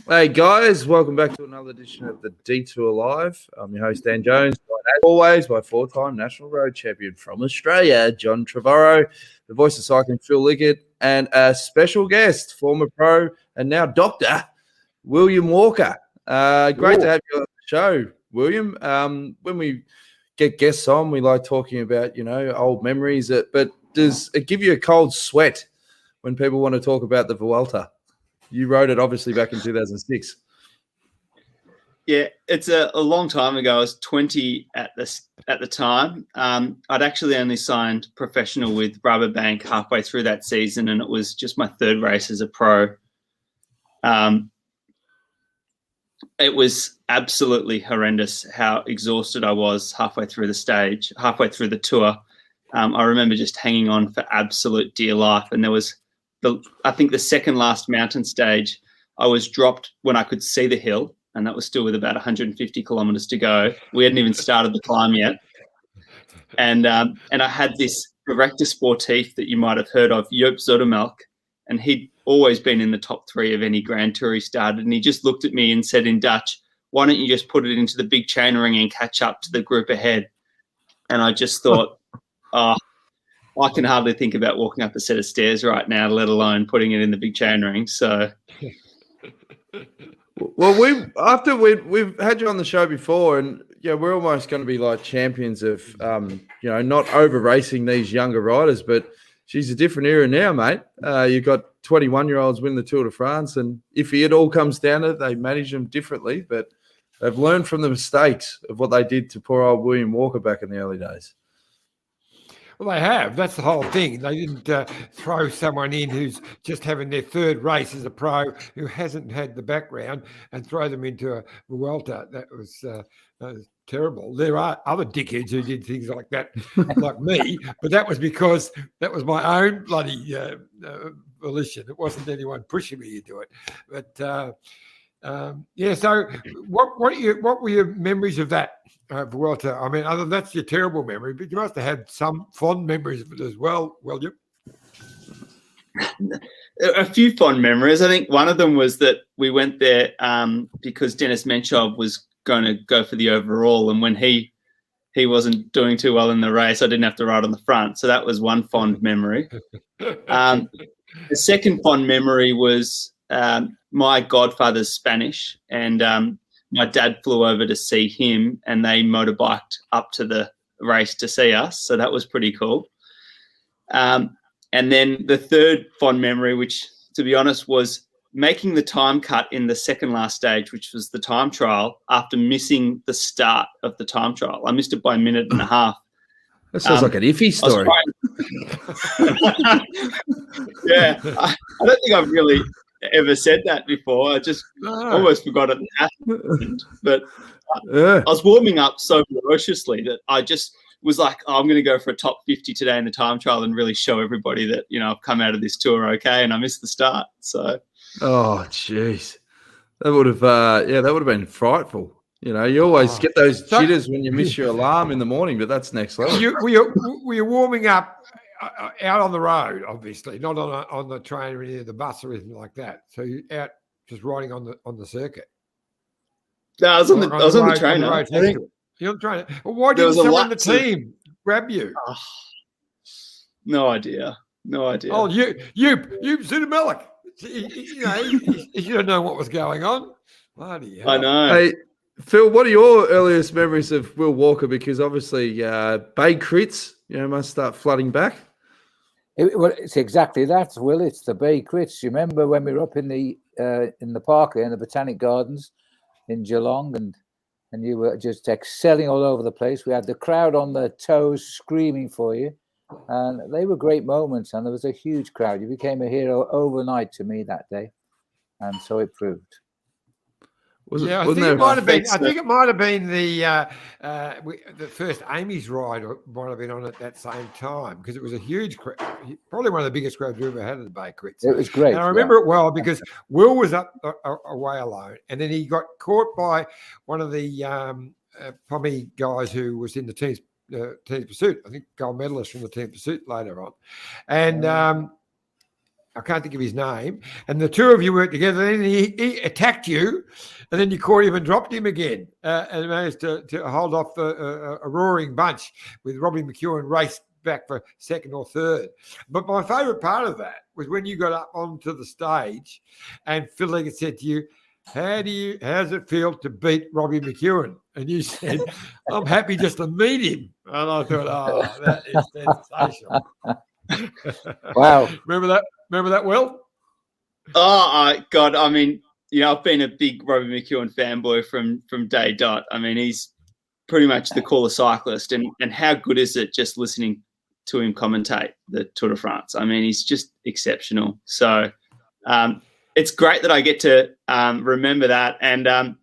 Hey guys, welcome back to another edition of the Detour Live. I'm your host Dan Jones, as always, my four-time national road champion from Australia, John Trevorrow, the voice of cycling, Phil Liggett, and a special guest, former pro and now doctor, William Walker. Great to have you on the show, William. When we get guests on, we like talking about old memories. But does it give you a cold sweat when people want to talk about the Vuelta? You rode it obviously back in 2006. Yeah, it's a long time ago. I was 20 at the time. I'd actually only signed professional with Rabobank halfway through that season, and it was just my third race as a pro. It was absolutely horrendous how exhausted I was halfway through the tour. I remember just hanging on for absolute dear life, and there was I think the second last mountain stage, I was dropped when I could see the hill, and that was still with about 150 kilometers to go. We hadn't even started the climb yet. And I had this director sportif that you might have heard of, Joop Zoetemelk, and he'd always been in the top three of any Grand Tour he started. And he just looked at me and said in Dutch, "Why don't you just put it into the big chain ring and catch up to the group ahead?" And I just thought, I can hardly think about walking up a set of stairs right now, let alone putting it in the big chain ring. So, well, we've had you on the show before, and we're almost going to be like champions of not over racing these younger riders. But she's a different era now, mate. You've got 21-year-olds win the Tour de France, and if it all comes down to it, they manage them differently. But they've learned from the mistakes of what they did to poor old William Walker back in the early days. Well, they have. That's the whole thing. They didn't throw someone in who's just having their third race as a pro who hasn't had the background and throw them into a Vuelta. That was terrible. There are other dickheads who did things like that, like me, but that was because that was my own bloody volition. It wasn't anyone pushing me to do it. But so what were your memories of that? Vuelta. I mean, other than that's your terrible memory, but you must have had some fond memories of it as well, will you? A few fond memories. I think one of them was that we went there because Denis Menchov was going to go for the overall, and when he wasn't doing too well in the race, I didn't have to ride on the front. So that was one fond memory. The second fond memory was my godfather's Spanish, and my dad flew over to see him, and they motorbiked up to the race to see us. So that was pretty cool. And then the third fond memory, which to be honest was making the time cut in the second last stage, which was the time trial, after missing the start of the time trial. I missed it by a minute and a half. That sounds like an iffy story. Yeah, I don't think I've really ever said that before. I just almost forgot it happened. But I was warming up so ferociously that I just was like, I'm going to go for a top 50 today in the time trial and really show everybody that, I've come out of this tour okay, and I missed the start. So, oh, jeez. That would have been frightful. You always get those jitters when you miss your alarm in the morning, but that's next level. Were you warming up out on the road, obviously, not on the train or any of the bus or anything like that? So you out just riding on the circuit? No, I was on the train. You're on the train. Well, why didn't someone on the team grab you? Oh, no idea. Oh, you Zoetemelk. You should have known what was going on. Bloody hell. I know. Hey, Phil, what are your earliest memories of Will Walker? Because obviously Bay Crits, must start flooding back. It's exactly that, Will. It's the Bay Crits. You remember when we were up in the park there in the Botanic Gardens in Geelong, and you were just excelling all over the place. We had the crowd on their toes screaming for you, and they were great moments, and there was a huge crowd. You became a hero overnight to me that day, and so it proved. I think it might have been the first Amy's ride might have been on at that same time, because it was a huge crowd, probably one of the biggest crowds we ever had at the Bay Crits. It was great. And I remember it well because Will was up away alone, and then he got caught by one of the Pommy guys who was in the team pursuit. I think gold medalist from the team pursuit later on, and I can't think of his name, and the two of you worked together. And he attacked you, and then you caught him and dropped him again, and managed to hold off a roaring bunch with Robbie McEwen raced back for second or third. But my favourite part of that was when you got up onto the stage, and Phil Liggett said to you, how does it feel to beat Robbie McEwen? And you said, I'm happy just to meet him. And I thought, oh, that is sensational. Wow. Remember that, Will? Oh, God. I mean, I've been a big Robbie McEwen fanboy from day dot. I mean, he's pretty much the coolest cyclist. And how good is it just listening to him commentate the Tour de France? I mean, he's just exceptional. So, it's great that I get to remember that. And,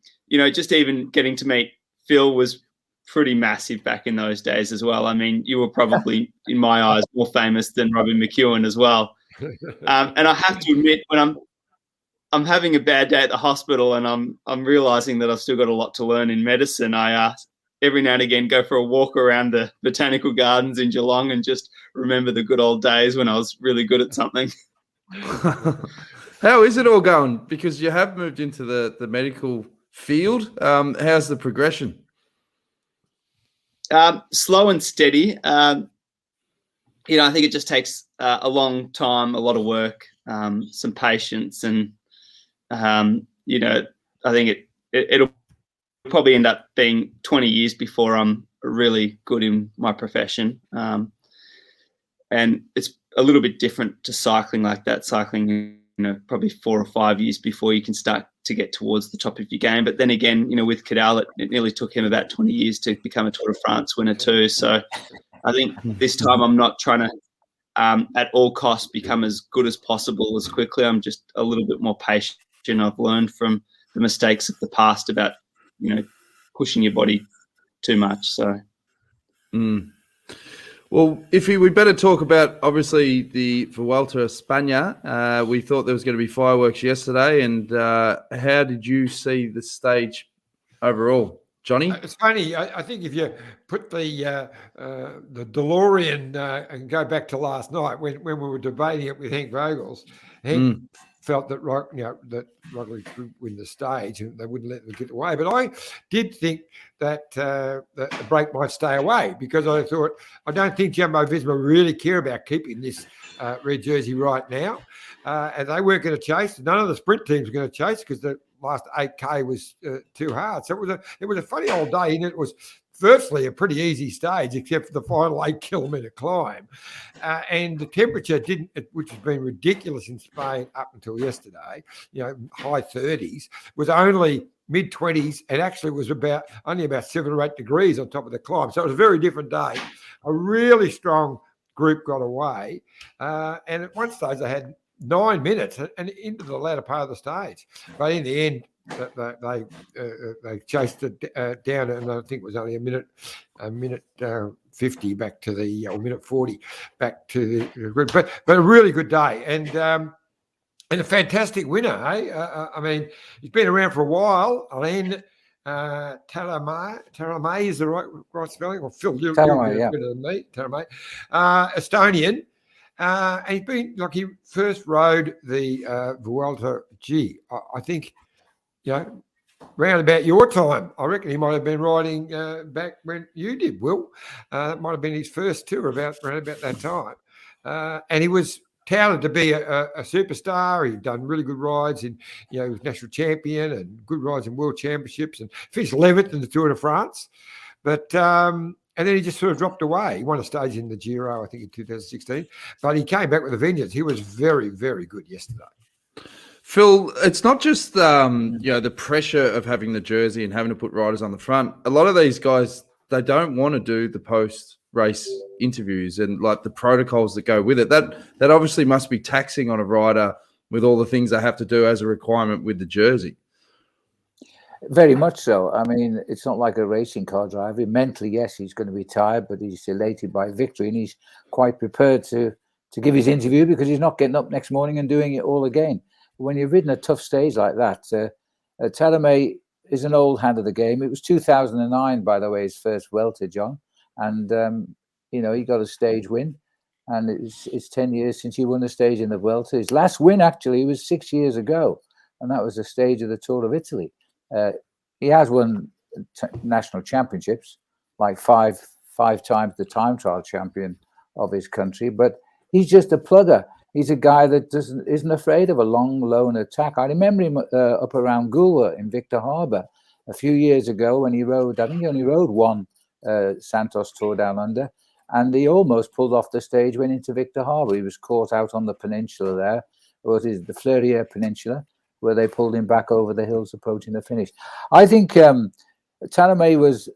just even getting to meet Phil was pretty massive back in those days as well. I mean, you were probably, in my eyes, more famous than Robbie McEwen as well. And I have to admit, when I'm having a bad day at the hospital and I'm realising that I've still got a lot to learn in medicine, I every now and again go for a walk around the botanical gardens in Geelong and just remember the good old days when I was really good at something. How is it all going? Because you have moved into the medical field. How's the progression? Slow and steady. I think it just takes a long time, a lot of work, some patience, and I think it'll probably end up being 20 years before I'm really good in my profession. And it's a little bit different to cycling like that. Cycling, probably 4 or 5 years before you can start to get towards the top of your game. But then again, with Cadell, it nearly took him about 20 years to become a Tour de France winner too. So I think this time I'm not trying to, at all costs, become as good as possible as quickly. I'm just a little bit more patient. I've learned from the mistakes of the past about, pushing your body too much. So. Well, we better talk about, obviously, the Vuelta a España. We thought there was going to be fireworks yesterday. And how did you see the stage overall, Johnny? It's funny. I think if you put the DeLorean and go back to last night when we were debating it with Henk Vogels, Henk felt that that Roglic would win the stage and they wouldn't let them get away. But I did think that the break might stay away, because I thought, I don't think Jumbo-Visma really care about keeping this red jersey right now. And they weren't going to chase. None of the sprint teams were going to chase because the last 8K was too hard. So it was a funny old day, and it was virtually a pretty easy stage except for the final 8 kilometre climb. And the temperature which has been ridiculous in Spain up until yesterday, high 30s, was only mid-20s, and actually was only about 7 or 8 degrees on top of the climb. So it was a very different day. A really strong group got away. And at one stage they had 9 minutes and into the latter part of the stage. But in the end, they chased it down, and I think it was only a minute 50 back to the, or minute 40 back to the group. But a really good day, and a fantastic winner. I mean, he's been around for a while. Alain Taramay is the right spelling, or Phil, you're better than me. Taramay, Estonian. And he's been, he first rode the Vuelta G, I think, round about your time. I reckon he might have been riding back when you did, Will. That might have been his first tour around about that time. And he was touted to be a superstar. He'd done really good rides in, he was national champion and good rides in world championships, and finished 11th in the Tour de France. But and then he just sort of dropped away. He won a stage in the Giro, I think, in 2016. But he came back with a vengeance. He was very, very good yesterday. Phil, it's not just the pressure of having the jersey and having to put riders on the front. A lot of these guys, they don't want to do the post-race interviews and the protocols that go with it. That obviously must be taxing on a rider with all the things they have to do as a requirement with the jersey. Very much so. I mean, it's not like a racing car driver. Mentally, yes, he's going to be tired, but he's elated by victory, and he's quite prepared to give his interview, because he's not getting up next morning and doing it all again. When you've ridden a tough stage like that, Taramay is an old hand of the game. It was 2009, by the way, his first Vuelta, John, and he got a stage win. and it's 10 years since he won a stage in the Vuelta. His last win actually was 6 years ago, and that was a stage of the Tour of Italy. He has won national championships, like five times the time trial champion of his country, but he's just a plugger. He's a guy that isn't afraid of a long, lone attack. I remember him up around Goulwa in Victor Harbor a few years ago when he rode, I think he only rode one Santos Tour Down Under, and he almost pulled off the stage, went into Victor Harbor. He was caught out on the peninsula there, or it is the Fleurier Peninsula, where they pulled him back over the hills approaching the finish. I think Talamay was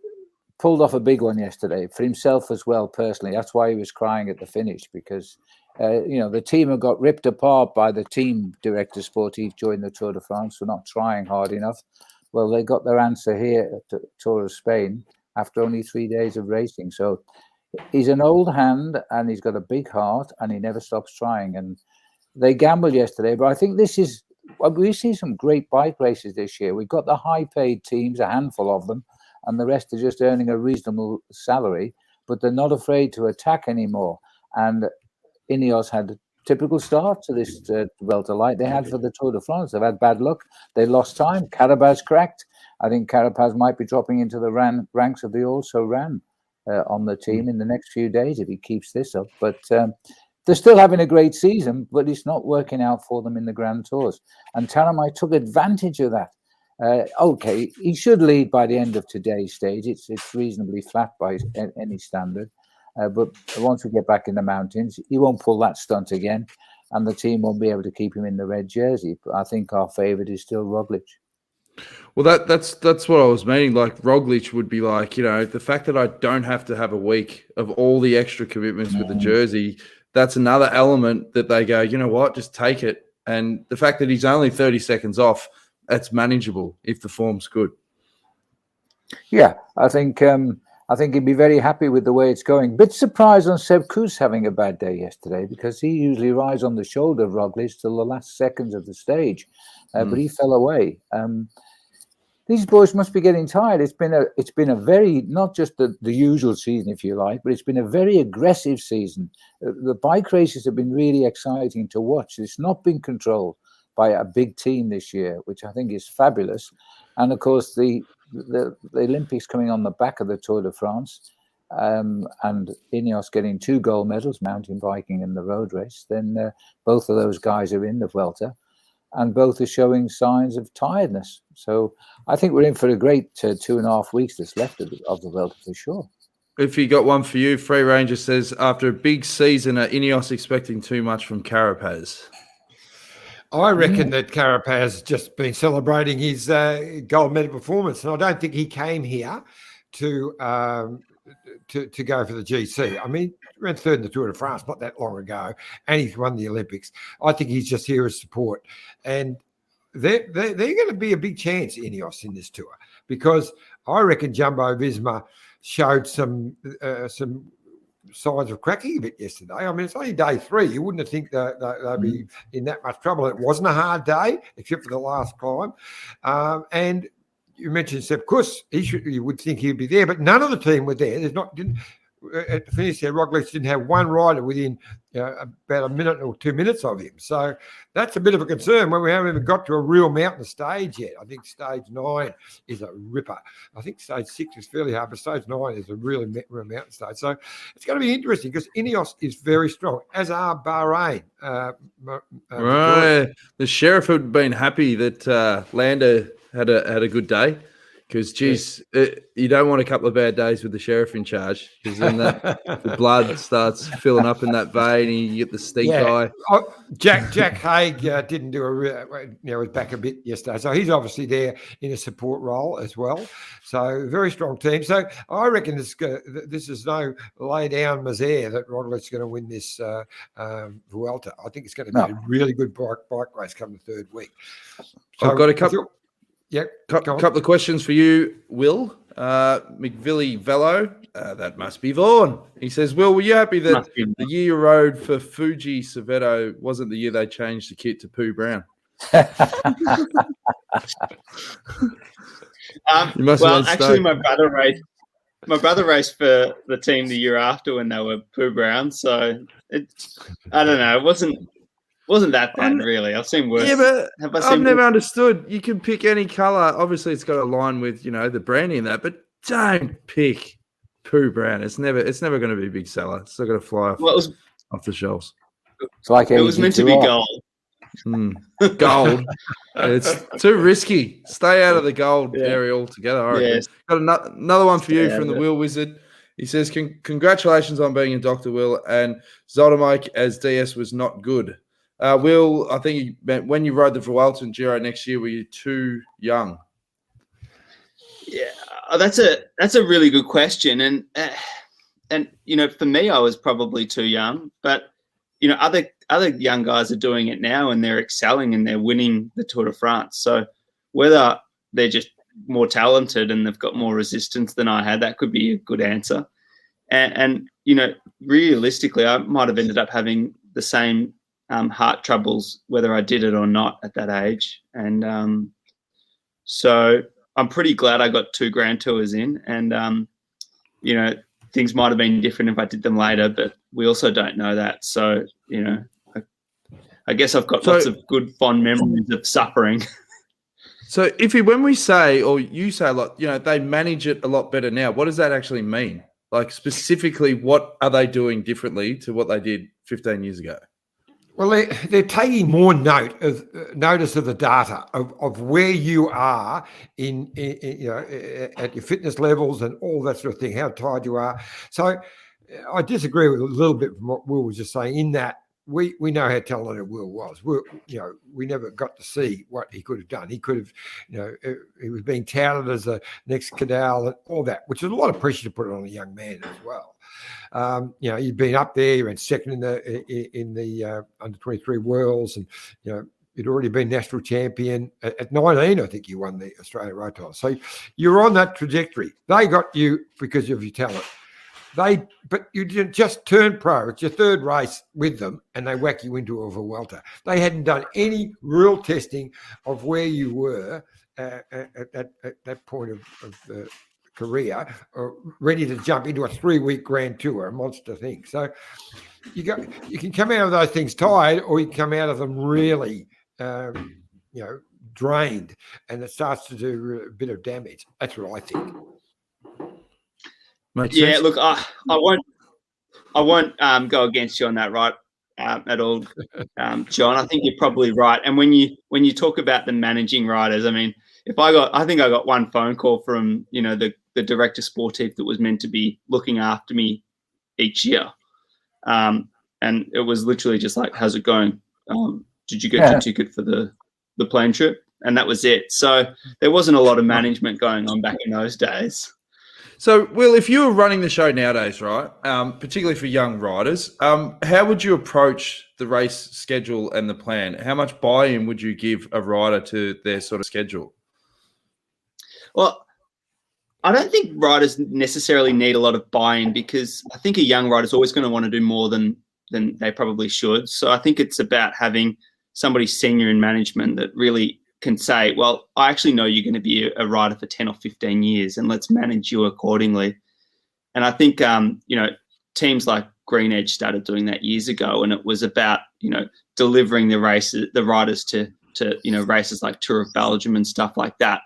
pulled off a big one yesterday for himself as well, personally. That's why he was crying at the finish, because the team had got ripped apart by the team director sportif during the Tour de France for not trying hard enough. Well, they got their answer here at the Tour of Spain after only 3 days of racing. So he's an old hand, and he's got a big heart, and he never stops trying. And they gambled yesterday, but I think we see some great bike races this year. We've got the high-paid teams, a handful of them, and the rest are just earning a reasonable salary, but they're not afraid to attack anymore. And Ineos had a typical start to this Vuelta, like they had for the Tour de France. They've had bad luck. They lost time. Carapaz cracked. I think Carapaz might be dropping into the ranks of the also-ran on the team in the next few days if he keeps this up. But they're still having a great season, but it's not working out for them in the Grand Tours. And Talamay took advantage of that. Okay, he should lead by the end of today's stage. It's reasonably flat by any standard. But once we get back in the mountains, he won't pull that stunt again, and the team won't be able to keep him in the red jersey. But I think our favourite is still Roglic. Well, that's what I was meaning. Like, Roglic would be like, the fact that I don't have to have a week of all the extra commitments with the jersey, that's another element that they go, you know what, just take it. And the fact that he's only 30 seconds off, that's manageable if the form's good. Yeah, I think he'd be very happy with the way it's going. Bit surprised on Seb Kuss having a bad day yesterday, because he usually rides on the shoulder of Roglic till the last seconds of the stage, but he fell away. These boys must be getting tired. It's been a very, not just the usual season, if you like, but it's been a very aggressive season. The bike races have been really exciting to watch. It's not been controlled by a big team this year, which I think is fabulous. And of course, the Olympics coming on the back of the Tour de France, and Ineos getting 2 gold medals, mountain biking and the road race, then both of those guys are in the Vuelta, and both are showing signs of tiredness. So I think we're in for a great 2.5 weeks that's left of the Vuelta for sure. If you got one for you, Free Ranger says, after a big season, are Ineos expecting too much from Carapaz? I reckon that Carapaz has just been celebrating his gold medal performance, and I don't think he came here to go for the GC. I mean, he ran third in the Tour de France not that long ago, and he's won the Olympics. I think he's just here as support, and they're going to be a big chance, Ineos, in this tour, because I reckon Jumbo Visma showed some signs of cracking a bit yesterday. I mean, it's only day 3. You wouldn't think that they'd be in that much trouble. It wasn't a hard day, except for the last climb. And you mentioned Sepp Kuss. You would think he'd be there, but none of the team were there. At the finish there, Roglic didn't have one rider within about a minute or 2 minutes of him. So that's a bit of a concern when we haven't even got to a real mountain stage yet. I think stage 9 is a ripper. I think stage 6 is fairly hard, but stage 9 is a real mountain stage. So it's going to be interesting because Ineos is very strong, as are Bahrain. Right. The sheriff had been happy that Landa had a good day. Because, geez, you don't want a couple of bad days with the sheriff in charge, because then the blood starts filling up in that vein and you get the stink eye. Oh, Jack Haig didn't do was back a bit yesterday. So he's obviously there in a support role as well. So very strong team. So I reckon this is no lay down misère that Roglic's going to win this Vuelta. I think it's going to be a really good bike race come the third week. So I've got a couple. Couple of questions for you, Will. McVilly Velo, that must be Vaughan. He says, Will, were you happy that the year you rode for Fuji Cerveto wasn't the year they changed the kit to Pooh Brown? Actually, my brother raced my brother raced for the team the year after when they were poo brown. So I don't know. It wasn't that bad, really. I've seen worse. Yeah, but I've never worse? understood. You can pick any color. Obviously, it's got to align with the branding and that. But don't pick poo brown. It's never going to be a big seller. It's not going to fly off the shelves. It's like it was meant to be gold. Gold. It's too risky. Stay out of the gold area altogether. All right. Yes. Got another one for you from the Will Wizard. He says, congratulations on being a Dr. Will, and Zoldemike as DS was not good. Will, I think you meant when you rode the Vuelta and Giro next year, were you too young? Yeah, that's a really good question. And for me, I was probably too young, but other young guys are doing it now and they're excelling and they're winning the Tour de France. So whether they're just more talented and they've got more resistance than I had, that could be a good answer. And realistically, I might have ended up having the same heart troubles whether I did it or not at that age. And so I'm pretty glad I got 2 Grand Tours in, and things might have been different if I did them later, but we also don't know that. So I guess I've got lots of good fond memories of suffering. So when we say, or you say a lot, they manage it a lot better now. What does that actually mean? Like specifically, what are they doing differently to what they did 15 years ago? Well, they're taking more notice of the data of where you are in at your fitness levels and all that sort of thing, how tired you are. So I disagree with a little bit from what Will was just saying, in that we know how talented Will was. We never got to see what he could have done. He could have, he was being touted as the next Cadell and all that, which is a lot of pressure to put on a young man as well. You'd been up there and second in the under 23 Worlds, and you'd already been national champion at 19. I think you won the Australian Road Title. So you're on that trajectory. They got you because of your talent. But you didn't just turn pro. It's your 3rd race with them, and they whack you into a Vuelta. They hadn't done any real testing of where you were at that point of the career, ready to jump into a 3-week Grand Tour, a monster thing. So you can come out of those things tired, or you can come out of them really, drained, and it starts to do a bit of damage. That's what I think. Yeah, look, I won't go against you on that, right, at all, John. I think you're probably right. And when you talk about the managing riders, I mean, I think I got one phone call from the director sportif that was meant to be looking after me each year, and it was literally just like, "How's it going? Did you get your ticket for the plane trip?" And that was it. So there wasn't a lot of management going on back in those days. So, Will, if you were running the show nowadays, right, particularly for young riders, how would you approach the race schedule and the plan? How much buy-in would you give a rider to their sort of schedule? Well, I don't think riders necessarily need a lot of buy-in, because I think a young rider is always going to want to do more than they probably should. So I think it's about having somebody senior in management that really can say, well, I actually know you're going to be a rider for 10 or 15 years, and let's manage you accordingly. And I think, teams like Green Edge started doing that years ago, and it was about, delivering the riders to races like Tour of Belgium and stuff like that.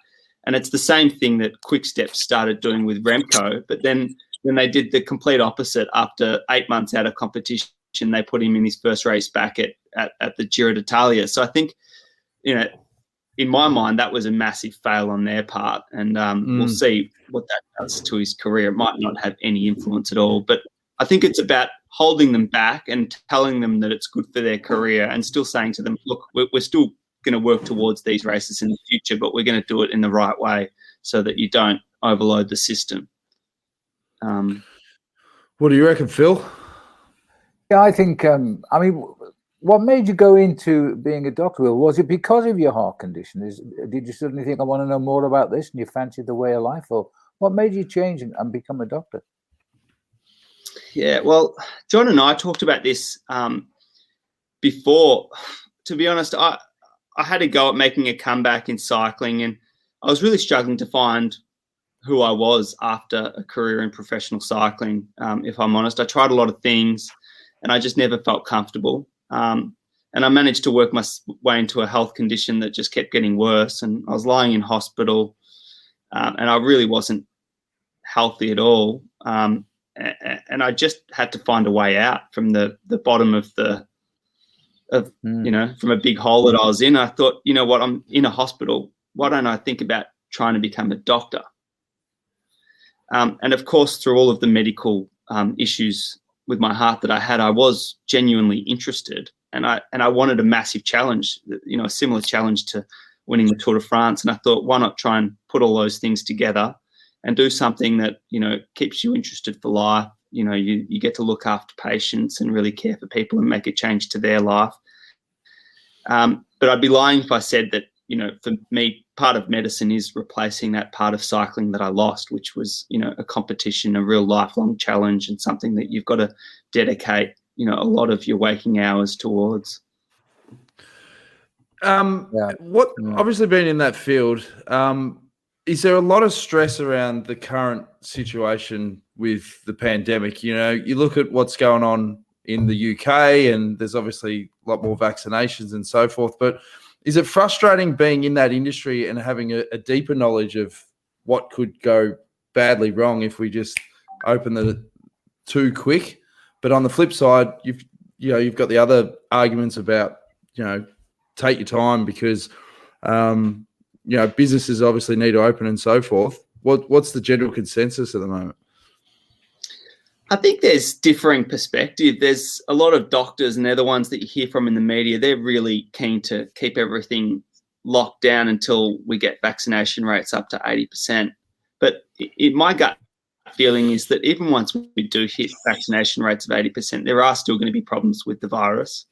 And it's the same thing that Quick Step started doing with Remco, but then they did the complete opposite. After 8 months out of competition, they put him in his first race back at the Giro d'Italia. So I think, in my mind, that was a massive fail on their part, and we'll see what that does to his career. It might not have any influence at all, but I think it's about holding them back and telling them that it's good for their career, and still saying to them, look, we're still going to work towards these races in the future, but we're going to do it in the right way so that you don't overload the system. What do you reckon, Phil? Yeah, I think, what made you go into being a doctor, Will? Was it because of your heart condition? Did you suddenly think, I want to know more about this, and you fancied the way of life? Or what made you change and become a doctor? Yeah, well, John and I talked about this before. To be honest, I had a go at making a comeback in cycling, and I was really struggling to find who I was after a career in professional cycling. If I'm honest, I tried a lot of things, and I just never felt comfortable. And I managed to work my way into a health condition that just kept getting worse. And I was lying in hospital, and I really wasn't healthy at all. And I just had to find a way out from the bottom of from a big hole that I was in. I thought, you know what, I'm in a hospital. Why don't I think about trying to become a doctor? And of course, through all of the medical issues with my heart that I had, I was genuinely interested, and I wanted a massive challenge, a similar challenge to winning the Tour de France. And I thought, why not try and put all those things together and do something that, keeps you interested for life. You get to look after patients and really care for people and make a change to their life. But I'd be lying if I said that, for me, part of medicine is replacing that part of cycling that I lost, which was, a competition, a real lifelong challenge, and something that you've got to dedicate, a lot of your waking hours towards. Obviously being in that field, is there a lot of stress around the current situation with the pandemic? You look at what's going on in the UK, and there's obviously a lot more vaccinations and so forth, but is it frustrating being in that industry and having a deeper knowledge of what could go badly wrong if we just open the too quick? But on the flip side, you've got the other arguments about, take your time because, businesses obviously need to open and so forth. What's the general consensus at the moment? I think there's differing perspective. There's a lot of doctors, and they're the ones that you hear from in the media. They're really keen to keep everything locked down until we get vaccination rates up to 80%. But my gut feeling is that even once we do hit vaccination rates of 80%, there are still going to be problems with the virus.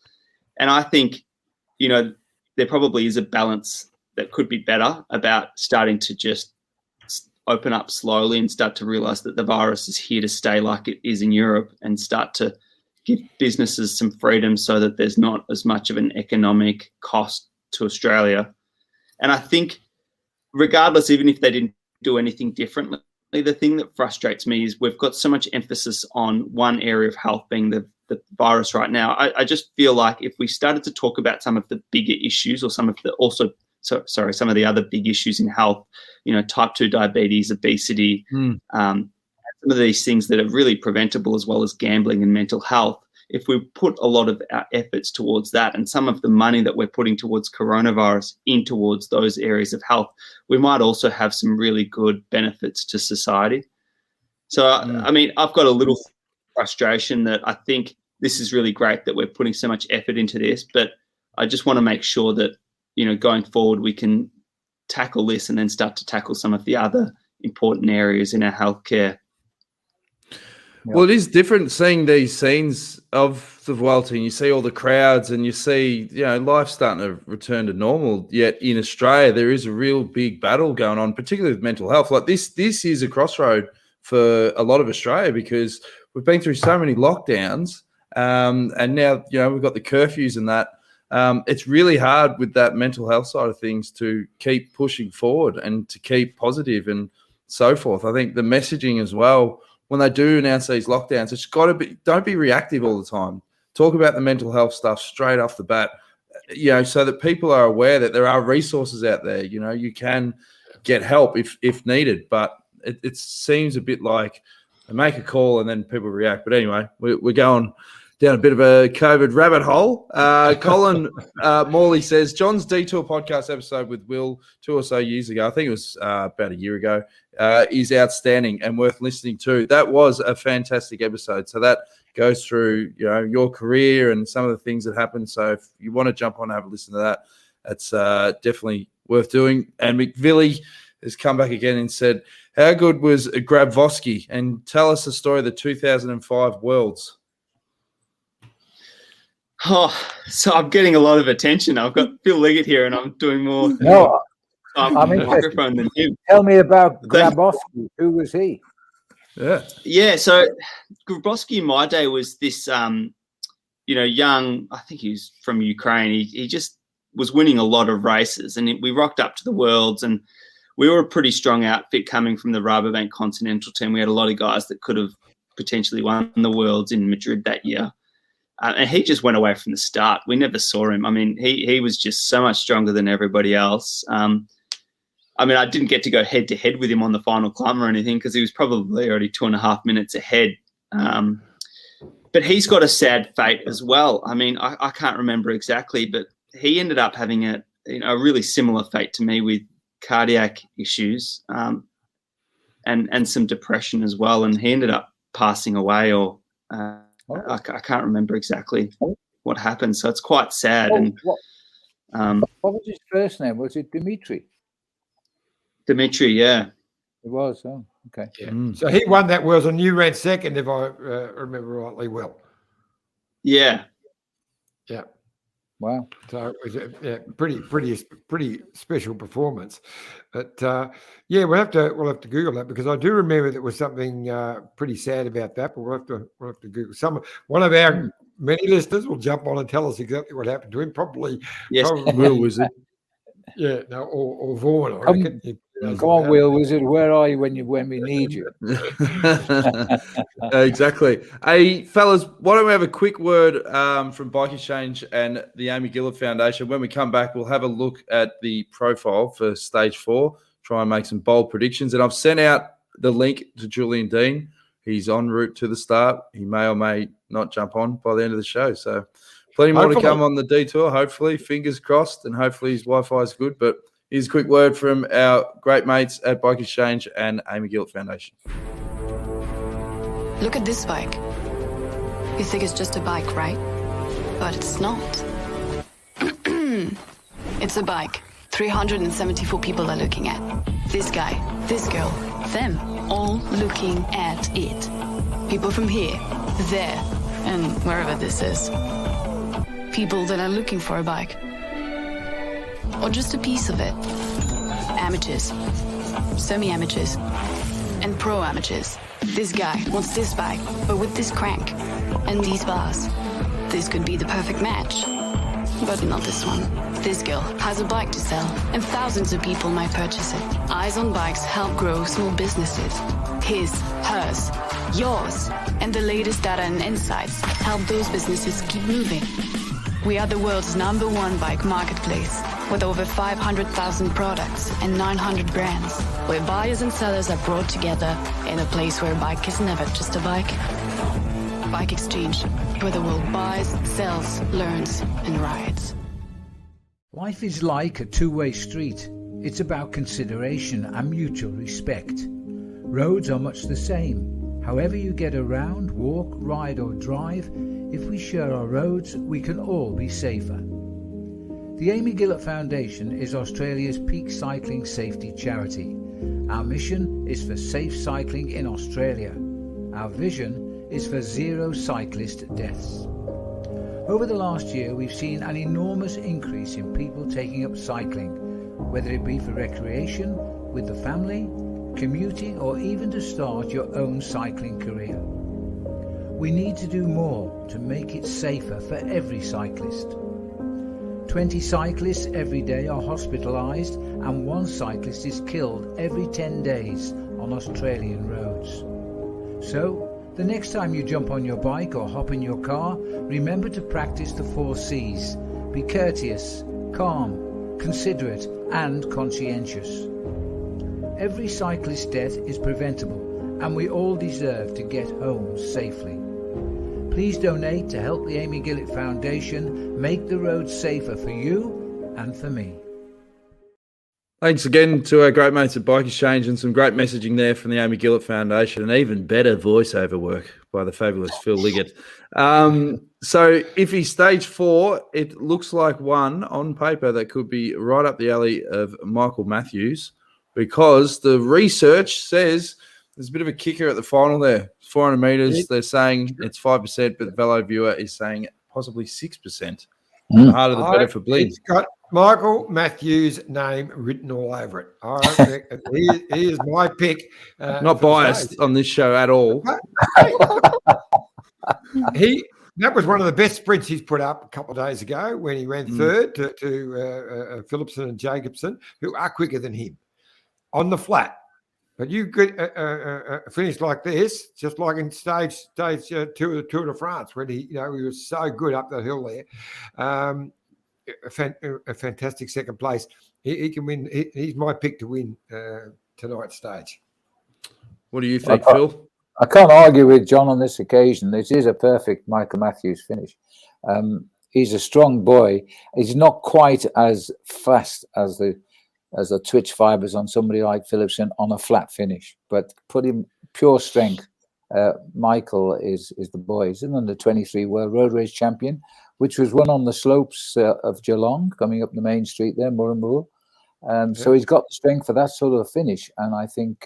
And I think, there probably is a balance that could be better about starting to just open up slowly and start to realize that the virus is here to stay, like it is in Europe, and start to give businesses some freedom so that there's not as much of an economic cost to Australia. And I think regardless, even if they didn't do anything differently, the thing that frustrates me is we've got so much emphasis on one area of health being the virus right now. I just feel like if we started to talk about some of the bigger issues, or some of the other big issues in health, type 2 diabetes, obesity, some of these things that are really preventable, as well as gambling and mental health, if we put a lot of our efforts towards that, and some of the money that we're putting towards coronavirus in towards those areas of health, we might also have some really good benefits to society. So, I mean, I've got a little frustration that I think this is really great that we're putting so much effort into this, but I just want to make sure that, going forward, we can tackle this and then start to tackle some of the other important areas in our healthcare. Well, it is different seeing these scenes of the Vuelta, and you see all the crowds, and you see, life starting to return to normal. Yet in Australia, there is a real big battle going on, particularly with mental health. Like this is a crossroad for a lot of Australia, because we've been through so many lockdowns, and now, we've got the curfews and that. It's really hard with that mental health side of things to keep pushing forward and to keep positive and so forth. I think the messaging as well, when they do announce these lockdowns, it's got to be, don't be reactive all the time. Talk about the mental health stuff straight off the bat, so that people are aware that there are resources out there. You can get help if needed, but it seems a bit like they make a call and then people react. But anyway, we're going down a bit of a COVID rabbit hole. Colin Morley says, John's Detour podcast episode with Will 2 or so years ago, I think it was about a year ago, is outstanding and worth listening to. That was a fantastic episode. So that goes through, your career and some of the things that happened. So if you want to jump on and have a listen to that, that's definitely worth doing. And McVilly has come back again and said, how good was Grabowski? And tell us the story of the 2005 Worlds. Oh, so I'm getting a lot of attention. I've got Phil Liggett here, and I'm doing more I'm microphone than him. Tell me about Grabowski. Who was he? Yeah. So Grabowski in my day was this, young. I think he was from Ukraine. He just was winning a lot of races, and we rocked up to the Worlds, and we were a pretty strong outfit coming from the Rabobank Continental team. We had a lot of guys that could have potentially won the Worlds in Madrid that year. And he just went away from the start. We never saw him. I mean, he was just so much stronger than everybody else. I mean, I didn't get to go head-to-head with him on the final climb or anything because he was probably already 2.5 minutes ahead. But he's got a sad fate as well. I mean, I can't remember exactly, but he ended up having a really similar fate to me with cardiac issues and some depression as well. And he ended up passing away, or I can't remember exactly what happened. So it's quite sad. What was his first name? Was it Dimitri? Dimitri, yeah. It was. Oh, okay. Yeah. So he won that Worlds, and you ran second, if I remember rightly well. Yeah. Yeah. Wow. So it was a pretty special performance. But yeah, we'll have to Google that, because I do remember there was something pretty sad about that. But we'll have to Google. One of our many listeners will jump on and tell us exactly what happened to him. Probably Will Wizard. Yeah, no, or Vaughan, I reckon. Come on, Will Wizard, where are you when we need you? Exactly. Hey, fellas, why don't we have a quick word from Bike Exchange and the Amy Gillett Foundation. When we come back, we'll have a look at the profile for Stage 4, try and make some bold predictions. And I've sent out the link to Julian Dean. He's en route to the start. He may or may not jump on by the end of the show. So plenty more to come on the detour, hopefully. Fingers crossed, and hopefully his Wi-Fi is good. But here's a quick word from our great mates at Bike Exchange and Amy Gillett Foundation. Look at this bike. You think it's just a bike, right? But it's not. It's a bike 374 people are looking at. This guy, this girl, them, all looking at it. People from here, there, and wherever this is. People that are looking for a bike. Or just a piece of it. Amateurs, semi-amateurs, and pro-amateurs. This guy wants this bike, but with this crank and these bars. This could be the perfect match, but not this one. This girl has a bike to sell, and thousands of people might purchase it. Eyes on Bikes help grow small businesses. His, hers, yours, and the latest data and insights help those businesses keep moving. We are the world's #1 bike marketplace, with over 500,000 products and 900 brands, where buyers and sellers are brought together in a place where a bike is never just a bike. Bike Exchange, where the world buys, sells, learns, and rides. Life is like a two-way street. It's about consideration and mutual respect. Roads are much the same. However you get around, walk, ride or drive, if we share our roads, we can all be safer. The Amy Gillett Foundation is Australia's peak cycling safety charity. Our mission is for safe cycling in Australia. Our vision is for 0 cyclist deaths. Over the last year, we've seen an enormous increase in people taking up cycling, whether it be for recreation, with the family, commuting, or even to start your own cycling career. We need to do more to make it safer for every cyclist. 20 cyclists every day are hospitalised, and 1 cyclist is killed every 10 days on Australian roads. So, the next time you jump on your bike or hop in your car, remember to practice the 4 C's. Be courteous, calm, considerate, and conscientious. Every cyclist death is preventable, and we all deserve to get home safely. Please donate to help the Amy Gillett Foundation make the roads safer for you and for me. Thanks again to our great mates at Bike Exchange, and some great messaging there from the Amy Gillett Foundation, and even better voiceover work by the fabulous Phil Liggett. So if he's Stage 4, it looks like one on paper that could be right up the alley of Michael Matthews, because the research says there's a bit of a kicker at the final there. 400 metres, they're saying it's 5%, but the Velo Viewer is saying possibly 6%. The harder the better for bleed. It's got Michael Matthews' name written all over it. All right, he is my pick. Not biased on this show at all. That was one of the best sprints he's put up a couple of days ago when he ran third to Philipson and Jacobson, who are quicker than him. on the flat. But you could finish like this, just like in stage 2 of the Tour de France, when he was so good up the hill there. A fantastic second place. He can win. He's my pick to win tonight's stage. What do you think, Phil? I can't argue with John on this occasion. This is a perfect Michael Matthews finish. He's a strong boy. He's not quite as fast as the twitch fibers on somebody like Philipsen on a flat finish, but put him pure strength. Michael is the boy. He's an under 23 world road race champion, which was won on the slopes of Geelong, coming up the main street there, Murrumbul. So he's got the strength for that sort of finish, and I think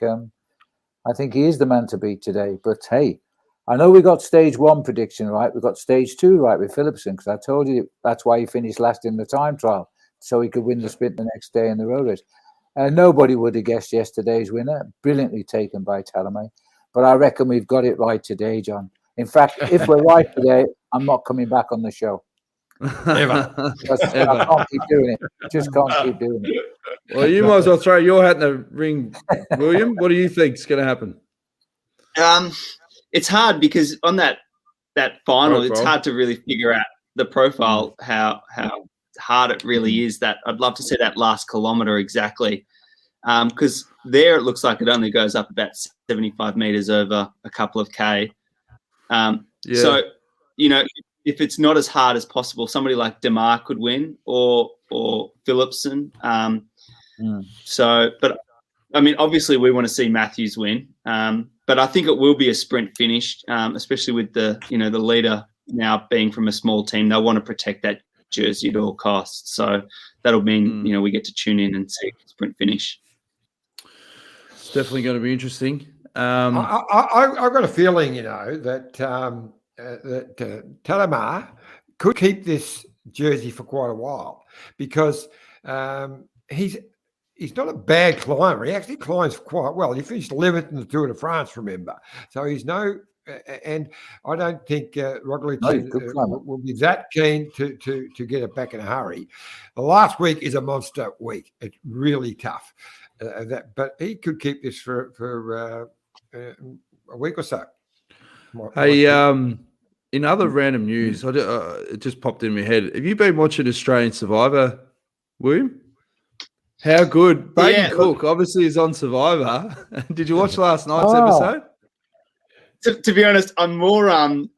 he is the man to beat today. But hey, I know we got stage 1 prediction right. We got stage 2 right with Philipsen, because I told you that's why he finished last in the time trial, so he could win the sprint the next day in the road race. Nobody would have guessed yesterday's winner. Brilliantly taken by Talamay. But I reckon we've got it right today, John. In fact, if we're right today, I'm not coming back on the show. Ever. I can't keep doing it. Just can't keep doing it. Well, you might as well throw your hat in the ring, William. What do you think is going to happen? It's hard because on that final, it's hard to really figure out the profile, how hard it really is. That I'd love to see that last kilometre exactly, because there it looks like it only goes up about 75 metres over a couple of K. So, if it's not as hard as possible, somebody like Demar could win or Philipsen. So, but I mean, obviously we want to see Matthews win. But I think it will be a sprint finish, especially with the leader now being from a small team. They'll want to protect that jersey at all costs. So that'll mean, we get to tune in and see a sprint finish. It's definitely going to be interesting. I've got a feeling, that Talamar could keep this jersey for quite a while, because he's not a bad climber. He actually climbs quite well. He finished 11th in the Tour de France, remember. So he's and I don't think Roglic will be that keen to get it back in a hurry. The last week is a monster week. It's really tough. But he could keep this for a week or so. Hey, in other random news, it just popped in my head. Have you been watching Australian Survivor, William? How good. Baden Cook obviously is on Survivor. Did you watch last night's episode? To be honest, I'm more I'm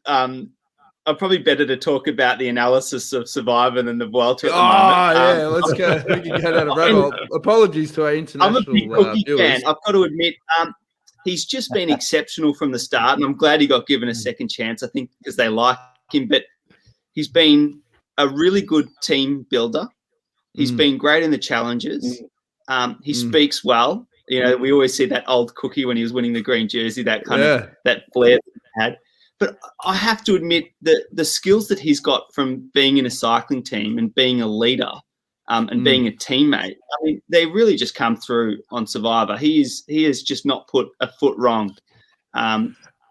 probably better to talk about the analysis of Survivor than the Vuelta at the moment. Let's go. We can go down a rabbit hole. Apologies to our international I'm a big Cookie fan. I've got to admit, he's just been exceptional from the start, and I'm glad he got given a second chance, I think, because they like him. But he's been a really good team builder. He's been great in the challenges. He speaks well. We always see that old Cookie when he was winning the green jersey, that kind of that flair that he had. But I have to admit that the skills that he's got from being in a cycling team and being a leader and being a teammate, I mean, they really just come through on Survivor. He has just not put a foot wrong.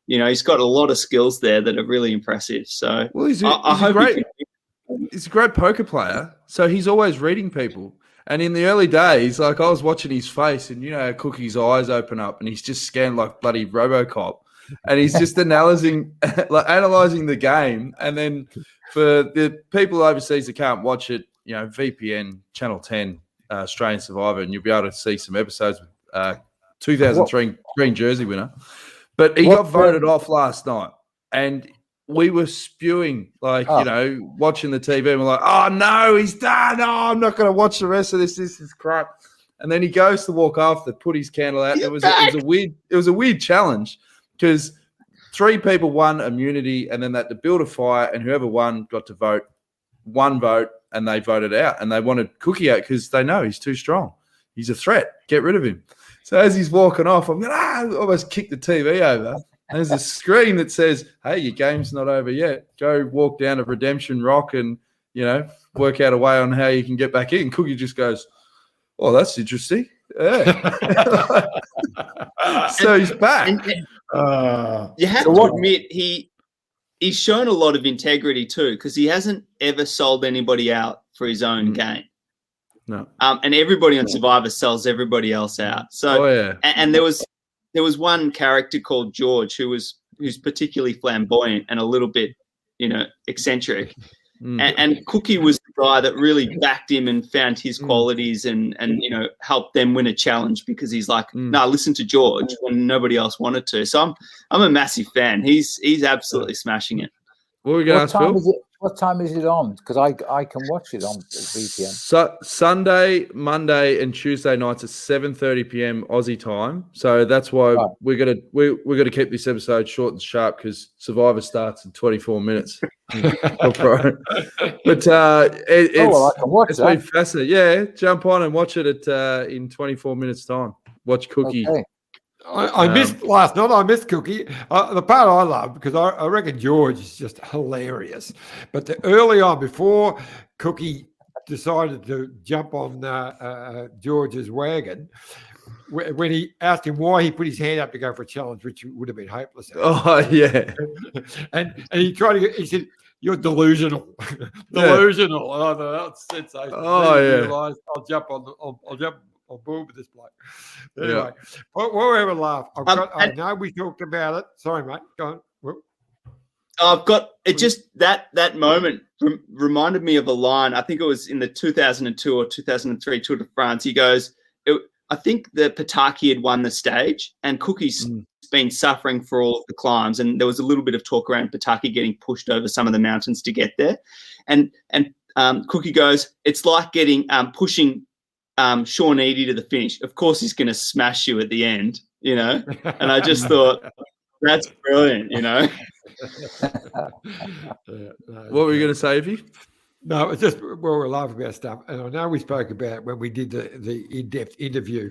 He's got a lot of skills there that are really impressive. So he's a great poker player. So he's always reading people. And in the early days, like I was watching his face, and Cookie's eyes open up, and he's just scanned like bloody RoboCop, and he's just analyzing the game. And then for the people overseas that can't watch it, VPN Channel 10 Australian Survivor, and you'll be able to see some episodes with 2003 green jersey winner. But he got voted off last night, and we were spewing, watching the TV, and we're like, oh, no, he's done. Oh, I'm not going to watch the rest of this. This is crap. And then he goes to walk after, put his candle out. It was a weird challenge, because 3 people won immunity, and then they had to build a fire, and whoever won got to vote 1 vote, and they voted out. And they wanted Cookie out because they know he's too strong. He's a threat. Get rid of him. So as he's walking off, I'm going, almost kick the TV over. And there's a screen that says, hey, your game's not over yet. Go walk down to Redemption Rock and, work out a way on how you can get back in. Cookie just goes, oh, that's interesting. Yeah. So he's back. You have to admit, he's shown a lot of integrity too, because he hasn't ever sold anybody out for his own game. No. And everybody on Survivor sells everybody else out. So, and there was one character called George who's particularly flamboyant and a little bit, eccentric. And Cookie was the guy that really backed him and found his qualities and helped them win a challenge, because he's like, no, listen to George when nobody else wanted to. So I'm a massive fan. He's absolutely smashing it. What were we going to ask, Phil? What time is it on? Because I can watch it on VPN. So Sunday, Monday, and Tuesday nights at 7:30 p.m. Aussie time. So that's why we're gonna keep this episode short and sharp, because Survivor starts in 24 minutes. But it's been fascinating. Yeah, jump on and watch it in 24 minutes time. Watch Cookie. Okay. I missed last night. I missed Cookie. The part I love, because I reckon George is just hilarious. But early on, before Cookie decided to jump on George's wagon, when he asked him why he put his hand up to go for a challenge, which would have been hopeless. Oh yeah. and he tried to. He said, "You're delusional." Delusional. Yeah. And I thought that's sensational. Oh yeah. I'll jump on board with this bloke. Anyway, we'll have a laugh. I know we talked about it. Sorry, mate. Go on. I've got it. Just that moment reminded me of a line. I think it was in the 2002 or 2003 Tour de France. He goes, I think the Pataki had won the stage, and Cookie's been suffering for all of the climbs, and there was a little bit of talk around Pataki getting pushed over some of the mountains to get there, and Cookie goes, it's like getting pushing Sean Eady to the finish. Of course he's going to smash you at the end, and I just thought that's brilliant. What were you going to say, Evie? No, it's just we're laughing about stuff, and I know we spoke about when we did the in-depth interview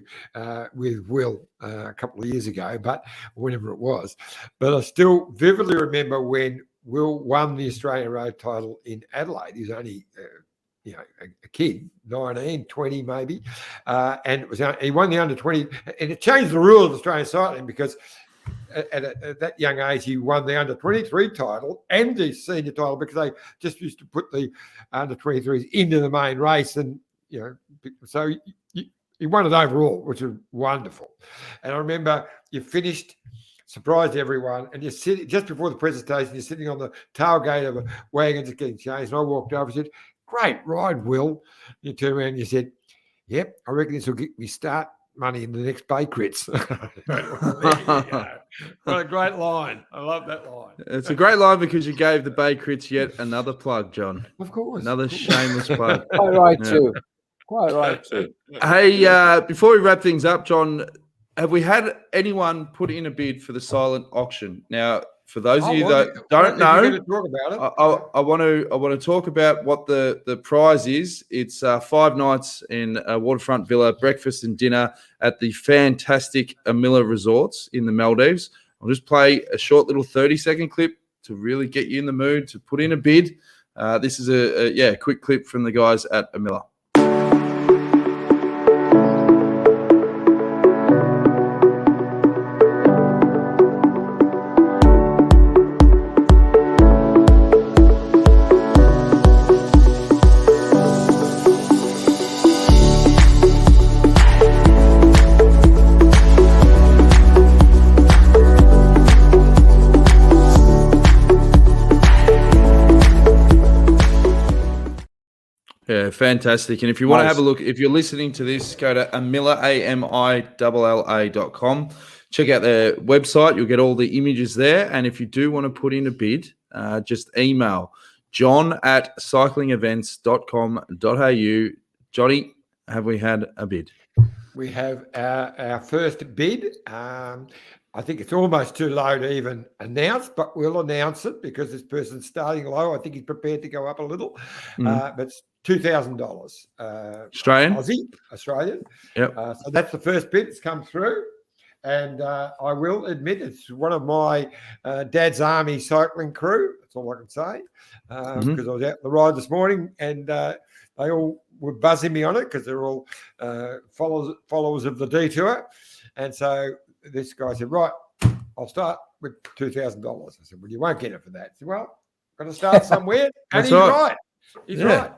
with Will a couple of years ago, but whenever it was. But I still vividly remember when Will won the Australian Road title in Adelaide. He was only a kid, 19, 20 maybe, and he won the under 20, and it changed the rules of Australian cycling, because at that young age he won the under 23 title and the senior title, because they just used to put the under 23s into the main race, and so he won it overall, which was wonderful. And I remember you finished, surprised everyone, and you're sitting just before the presentation, you're sitting on the tailgate of a wagon just getting changed, and I walked over and said, "Great ride, Will." You turned around and you said, "Yep, I reckon this will get me start money in the next Bay Crits." What a great line. I love that line. It's a great line, because you gave the Bay Crits yet another plug, John. Of course. Another shameless plug. Quite right, too. Quite right, too. Hey, before we wrap things up, John, have we had anyone put in a bid for the silent auction? Now, for those of you that don't know, I want to talk about what the prize is. It's 5 nights in a waterfront villa, breakfast and dinner at the fantastic Amilla Resorts in the Maldives. I'll just play a short little 30-second clip to really get you in the mood to put in a bid. This is a quick clip from the guys at Amilla. Yeah, fantastic. And if you want to have a look, if you're listening to this, go to Amilla, AMILLA.com. Check out their website. You'll get all the images there. And if you do want to put in a bid, just email john@cyclingevents.com.au. Johnny, have we had a bid? We have our first bid. I think it's almost too low to even announce, but we'll announce it because this person's starting low. I think he's prepared to go up a little, but it's $2,000 Australian. Yep. So that's the first bid that's come through. And I will admit it's one of my dad's army cycling crew. That's all I can say. Because I was out on the ride this morning and they all were buzzing me on it because they're all followers of the detour. And so this guy said, right, I'll start with $2,000. I said, well, you won't get it for that. I said, well, got to start somewhere. And he's right. He's right.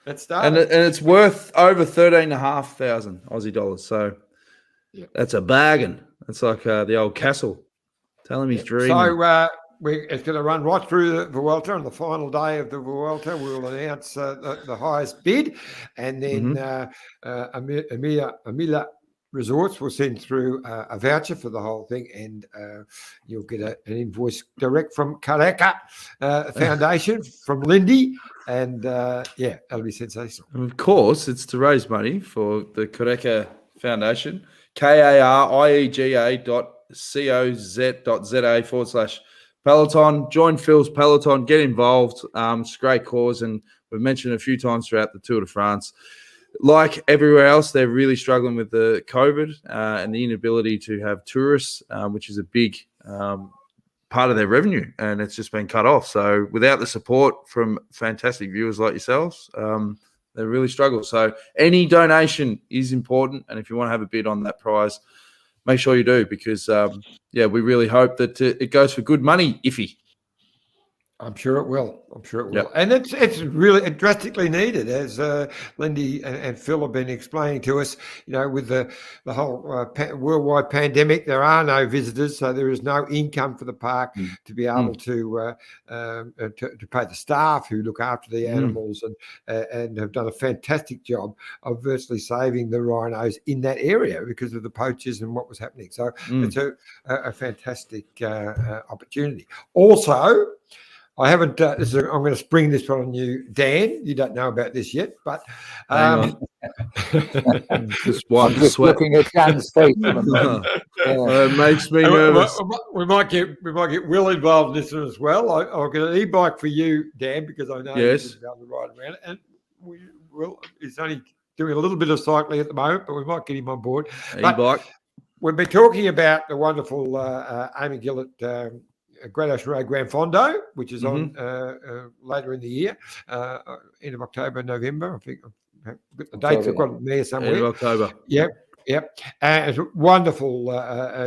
It and started. it's worth over 13,500 Aussie dollars. So that's a bargain. It's like the old castle. Tell him he's dreaming. So it's going to run right through the Vuelta. On the final day of the Vuelta, we'll announce the highest bid, and then Amelia Resorts will send through a voucher for the whole thing, and you'll get an invoice direct from Kareka Foundation from Lindy, and that'll be sensational. And of course, it's to raise money for the Kareka Foundation, KARIEGA.coz.za/Peloton. Join Phil's Peloton, get involved. It's a great cause, and we've mentioned a few times throughout the Tour de France. Like everywhere else, they're really struggling with the COVID and the inability to have tourists, which is a big part of their revenue, and it's just been cut off. So without the support from fantastic viewers like yourselves, they really struggle. So any donation is important, and if you want to have a bid on that prize, make sure you do, because we really hope that it goes for good money, Iffy. I'm sure it will. And it's really drastically needed, as Lindy and Phil have been explaining to us. With the whole worldwide pandemic, there are no visitors, so there is no income for the park to be able to pay the staff who look after the animals and have done a fantastic job of virtually saving the rhinos in that area because of the poachers and what was happening. So it's a fantastic opportunity. Also, I haven't. I'm going to spring this one on you, Dan. You don't know about this yet, but just looking at Dan's face. It makes me nervous. We might get Will involved in this one as well. I'll get an e-bike for you, Dan, because I know you're going to ride around, and Will is only doing a little bit of cycling at the moment, but we might get him on board. E-bike. We've been talking about the wonderful Amy Gillett. Great Ocean Road Grand Fondo, which is on later in the year, end of October, November. I think I've got the dates. I've got them there somewhere. End of October. Yep. It's a wonderful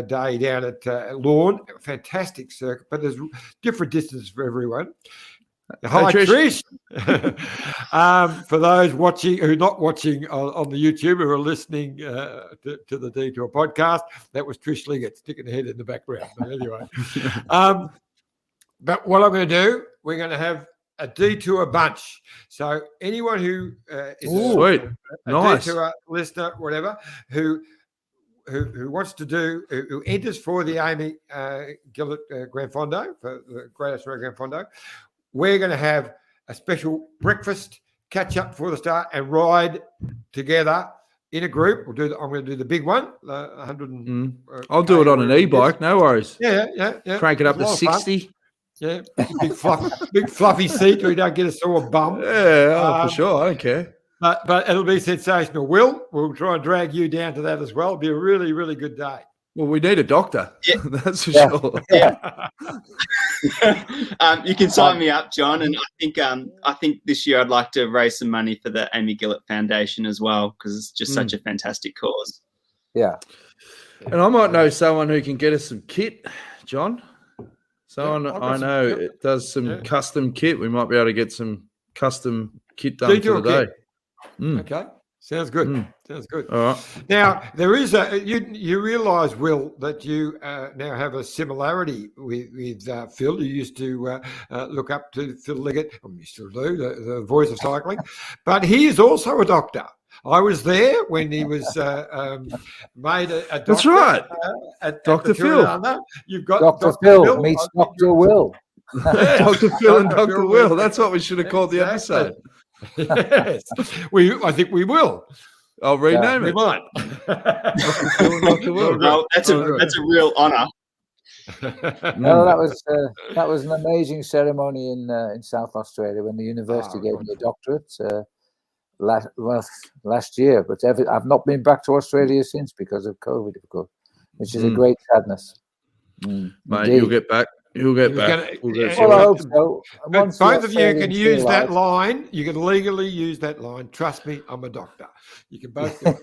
day down at Lawn. Fantastic circuit, but there's different distances for everyone. Hi, Trish. For those watching who are not watching on the YouTube, who are listening to the Detour podcast, that was Trish Liggett sticking her head in the background. But anyway, but what I'm going to do, we're going to have a Detour bunch. So anyone who is a Detour listener, whatever, who wants to do, who enters for the Amy Gillett Grand Fondo, for the Great Australian Grand Fondo, we're going to have a special breakfast, catch up before the start, and ride together in a group. I'm going to do the big one, 100. I'll do it on an e-bike. No worries. Yeah. Crank it up to 60. Yeah, big fluffy seat so we don't get a sore bum. Yeah, for sure. I don't care. But it'll be sensational. We'll try and drag you down to that as well. It'll be a really, really good day. Well, we need a doctor. Yeah. That's for sure. Yeah. You can sign me up, John. And I think this year I'd like to raise some money for the Amy Gillett Foundation as well, because it's just such a fantastic cause. Yeah. And I might know someone who can get us some kit, John. Someone I know it does some custom kit. We might be able to get some custom kit done for the day. Okay. Sounds good. Sounds good. All right. Now, there is you realise, Will, that you now have a similarity with Phil. You used to look up to Phil Liggett. You still do, the voice of cycling. But he is also a doctor. I was there when he was made a doctor. That's right. At Dr. Phil. You've got Dr. Phil meets Dr. Will. Dr. Phil and Dr. Will. That's what we should have called the episode. Yes, I think we will. I'll rename it. We might. Well, that's a real honour. No, that was an amazing ceremony in South Australia when the university gave me a doctorate last year. But I've not been back to Australia since because of COVID, of course, which is a great sadness. Mate, you'll get back. He'll get back. Well, I hope so. Both of you can use that line. You can legally use that line. Trust me, I'm a doctor. You can both do it.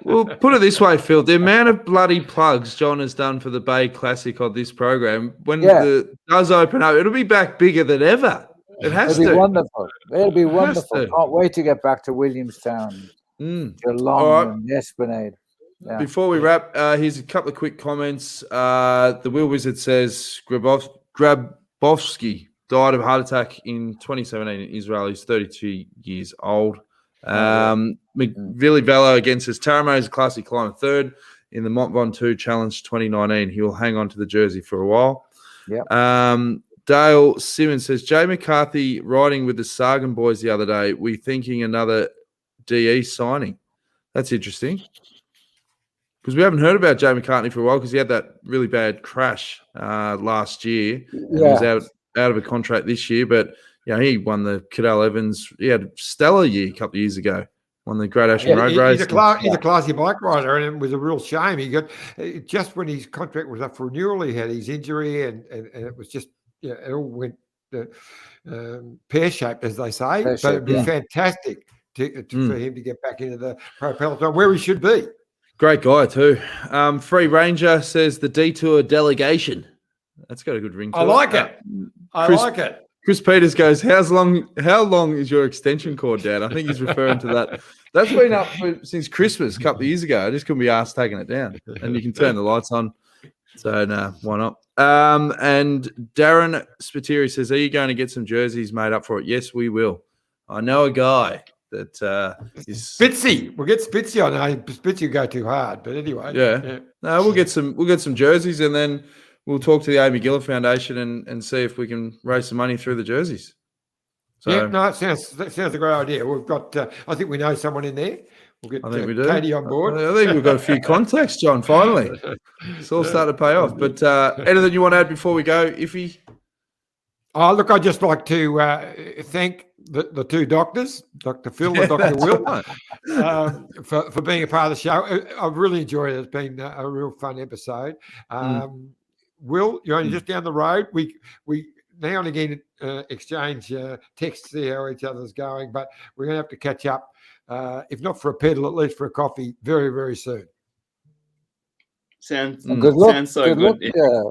Well, put it this way, Phil. The amount of bloody plugs John has done for the Bay Classic on this program, when it does open up, it'll be back bigger than ever. It has It'll to. be wonderful. It'll be has wonderful. to. Can't wait to get back to Williamstown, Geelong, All right. and Esplanade. Yeah. Before we wrap, here's a couple of quick comments. The Will Wizard says Grabowski died of a heart attack in 2017 in Israel. He's 32 years old. Vili Velo again says Taramo is a classic climber, third in the Mont Ventoux Challenge 2019. He will hang on to the jersey for a while. Yeah. Dale Simmons says Jay McCarthy riding with the Sagan boys the other day. We thinking another DE signing. That's interesting. Because we haven't heard about Jay McCartney for a while because he had that really bad crash last year and was out of a contract this year. But he won the Cadell Evans. He had a stellar year a couple of years ago. Won the Great Ocean Road Race. He's a classy bike rider, and it was a real shame. He got just when his contract was up for renewal, he had his injury, and it was just it all went pear shaped, as they say. But it'd be fantastic for him to get back into the pro peloton where he should be. Great guy too. Free Ranger says the Detour delegation. That's got a good ring to it. I like it. Chris Peters goes, how long is your extension cord, Dad? I think he's referring to that. That's been up since Christmas a couple of years ago. I just couldn't be asked taking it down. And you can turn the lights on. So, no, why not? And Darren Spiteri says, are you going to get some jerseys made up for it? Yes, we will. I know a guy that is Spitzy. We'll get Spitzy on. Spitzy will go too hard, but anyway. Yeah. No, we'll get some jerseys, and then we'll talk to the Amy Giller Foundation and see if we can raise some money through the jerseys. So that sounds a great idea. We've got I think we know someone in there. We'll get we do. Katie on board. I think we've got a few contacts, John, finally. It's all starting to pay off. But anything you want to add before we go, Iffy? Oh, look, I'd just like to thank the two doctors, Dr. Phil and Dr. Will, for being a part of the show. I've really enjoyed it. It's been a real fun episode. Will, you're only just down the road. We now and again exchange texts, see how each other's going, but we're going to have to catch up, if not for a pedal, at least for a coffee very, very soon. Sounds so good. Luck, Yeah.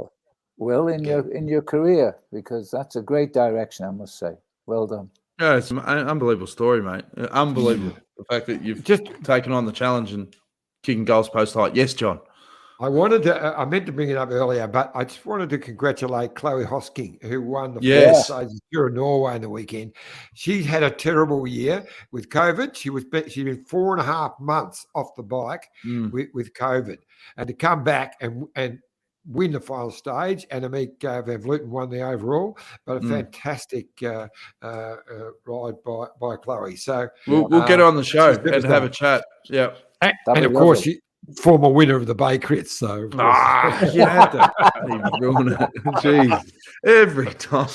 Will, in your career, because that's a great direction, I must say. Well done. Yeah, it's an unbelievable story, mate. Unbelievable. The fact that you've just taken on the challenge and kicking goals post height. Yes, John. I meant to bring it up earlier, but I just wanted to congratulate Chloe Hosking, who won the first stage of Norway in the weekend. She's had a terrible year with COVID. She's been 4.5 months off the bike with COVID, and to come back and win the final stage, and Annemiek van Vleuten won the overall, but a fantastic ride by Chloe. So we'll get her on the show and have a chat. Yeah, and of course she former winner of the Bay Crits. So you had to ruin it. Jeez, every time.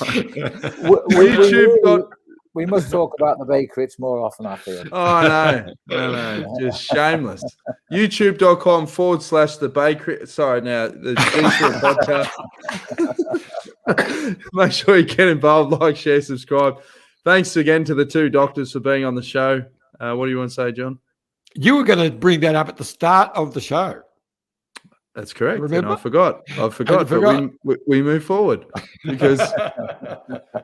We must talk about the Bay Crits more often, I feel. Oh, no, just shameless. YouTube.com/the Bay Crit. Sorry, now the podcast. Make sure you get involved, like, share, subscribe. Thanks again to the two doctors for being on the show. What do you want to say, John? You were going to bring that up at the start of the show. That's correct. Remember? And I forgot. But we move forward because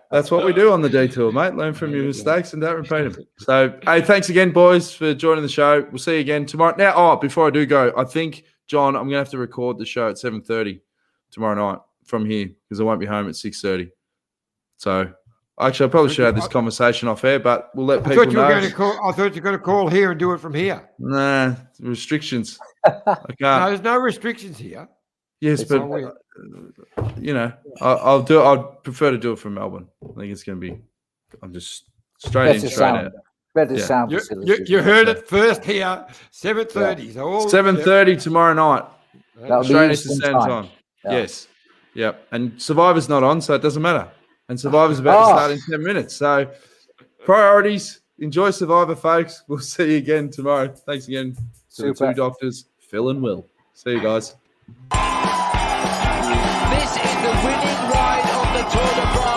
that's what we do on the detour, mate. Learn from your mistakes and don't repeat them. So, hey, thanks again, boys, for joining the show. We'll see you again tomorrow. Now, before I do go, I think, John, I'm going to have to record the show at 7:30 tomorrow night from here because I won't be home at 6:30. So, actually, I probably should have this conversation off air, but we'll let people know. I thought you were going to call here and do it from here. Nah, restrictions. I can't. No, there's no restrictions here. Yes, but I'll do. I'd prefer to do it from Melbourne. I think it's going to be. I'm just straight out. Better sound facilities. You heard it first here. 7:30. So 7:30 tomorrow night. Australian Standard Time. Yeah. Yes. Yep. And Survivor's not on, so it doesn't matter. And Survivor's about to start in 10 minutes. So priorities. Enjoy Survivor, folks. We'll see you again tomorrow. Thanks again to the two doctors, Phil and Will. See you guys. This is the winning ride of the Tour de France.